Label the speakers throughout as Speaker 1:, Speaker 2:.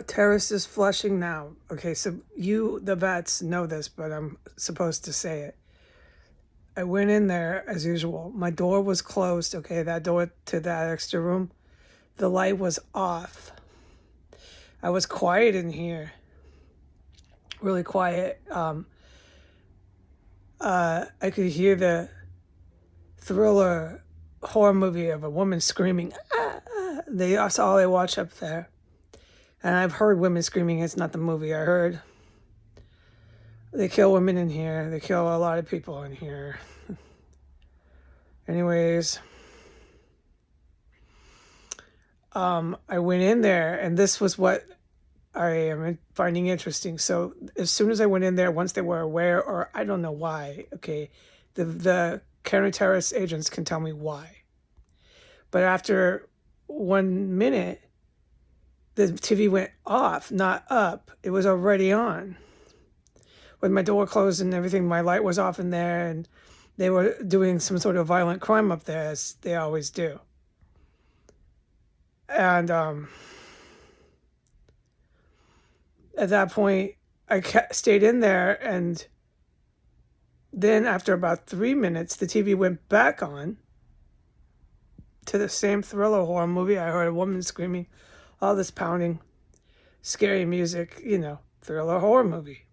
Speaker 1: Terrace is flushing now. Okay, so you, the vets, know this, but I'm supposed to say it. I went in there as usual. My door was closed. Okay, that door to that extra room, the light was off. I was quiet in here, really quiet. I could hear the thriller horror movie of a woman screaming. Ah, ah. That's all I watch up there. And I've heard women screaming. It's not the movie. I heard they kill women in here. They kill a lot of people in here. Anyways, I went in there, and this was what I am finding interesting. So as soon as I went in there, once they were aware, or I don't know why, okay, the counter-terrorist agents can tell me why. But after 1 minute, the TV went off, not up. It was already on. With my door closed and everything, my light was off in there, and they were doing some sort of violent crime up there, as they always do. And at that point, I stayed in there, and then after about 3 minutes, the TV went back on to the same thriller horror movie. I heard a woman screaming, all this pounding, scary music, thriller horror movie.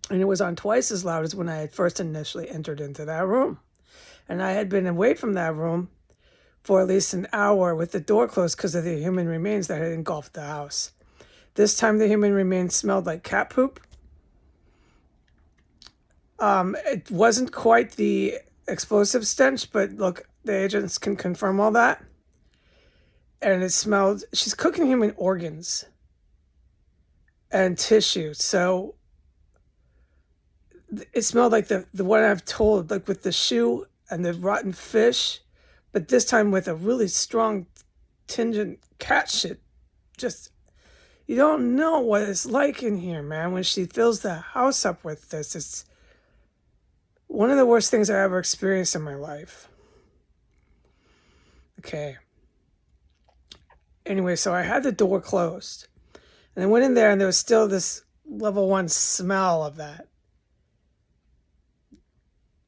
Speaker 1: And it was on twice as loud as when I had first initially entered into that room. And I had been away from that room for at least an hour with the door closed because of the human remains that had engulfed the house. This time the human remains smelled like cat poop. It wasn't quite the explosive stench, but look, the agents can confirm all that. And it smelled, she's cooking human organs and tissue. So it smelled like the one I've told, like with the shoe and the rotten fish, but this time with a really strong tingent cat shit. Just, you don't know what it's like in here, man, when she fills the house up with this. It's one of the worst things I ever experienced in my life. Okay. Anyway, so I had the door closed. And I went in there, and there was still this level 1 smell of that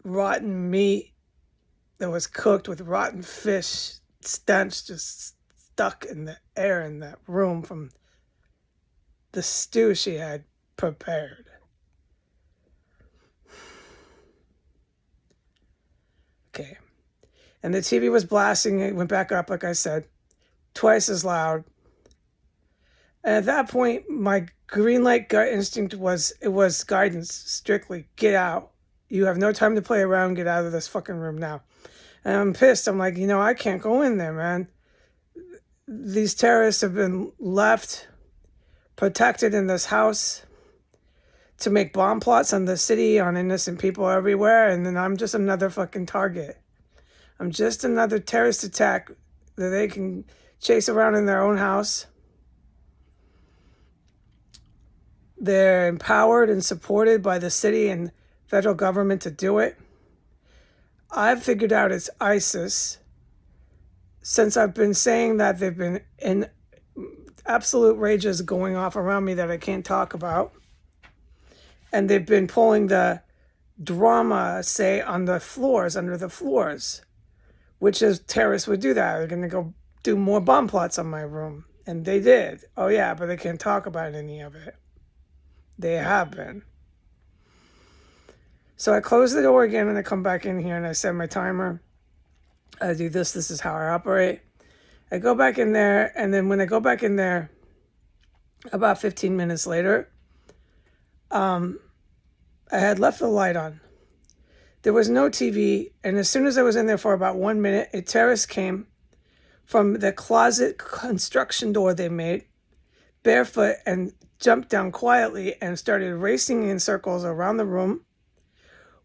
Speaker 1: rotten meat that was cooked with rotten fish stench just stuck in the air in that room from the stew she had prepared. Okay. And the TV was blasting. It went back up, like I said, twice as loud. And at that point, my green light gut instinct was guidance, strictly, get out. You have no time to play around, get out of this fucking room now. And I'm pissed. I'm like, I can't go in there, man. These terrorists have been left protected in this house to make bomb plots on the city, on innocent people everywhere, and then I'm just another fucking target. I'm just another terrorist attack that they can chase around in their own house. They're empowered and supported by the city and federal government to do it. I've figured out it's ISIS. Since I've been saying that, they've been in absolute rages going off around me that I can't talk about. And they've been pulling the drama, say, on the floors, under the floors, which is terrorists would do that. They're going to go do more bomb plots on my room. And they did. Oh, yeah, but they can't talk about any of it. They have been. So I close the door again, and I come back in here, and I set my timer. I do this. This is how I operate. I go back in there, and then when I go back in there, about 15 minutes later, I had left the light on. There was no TV, and as soon as I was in there for about 1 minute, a terrorist came from the closet construction door they made, barefoot, and jumped down quietly and started racing in circles around the room,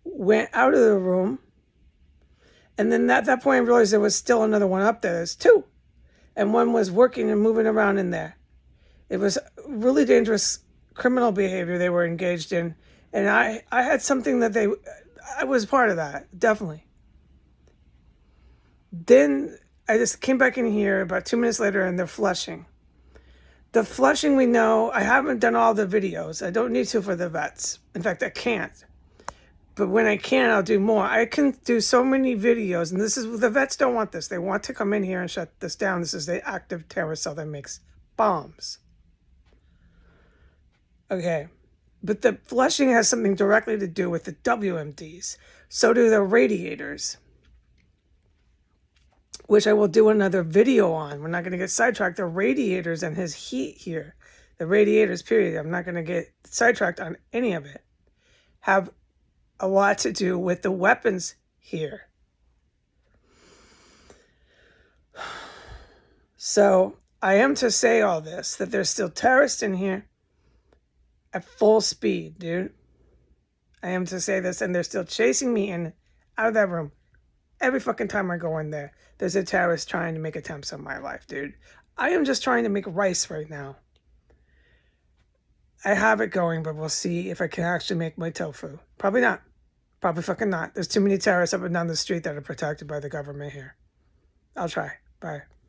Speaker 1: went out of the room, and then at that point I realized there was still another one up there. There's two, and one was working and moving around in there. It was really dangerous criminal behavior they were engaged in, and I had something that I was part of that, definitely. Then I just came back in here about 2 minutes later, and they're flushing. The flushing, we know. I haven't done all the videos. I don't need to for the vets. In fact, I can't. But when I can, I'll do more. I can do so many videos, and this is, the vets don't want this. They want to come in here and shut this down. This is the active terror cell that makes bombs. Okay. But the flushing has something directly to do with the WMDs. So do the radiators, which I will do another video on. We're not going to get sidetracked. The radiators and his heat here, the radiators, period. I'm not going to get sidetracked on any of it. Have a lot to do with the weapons here. So I am to say all this, that there's still terrorists in here at full speed, dude. I am to say this, and they're still chasing me in out of that room. Every fucking time I go in there, there's a terrorist trying to make attempts on my life, dude. I am just trying to make rice right now. I have it going, but we'll see if I can actually make my tofu. Probably not. Probably fucking not. There's too many terrorists up and down the street that are protected by the government here. I'll try. Bye.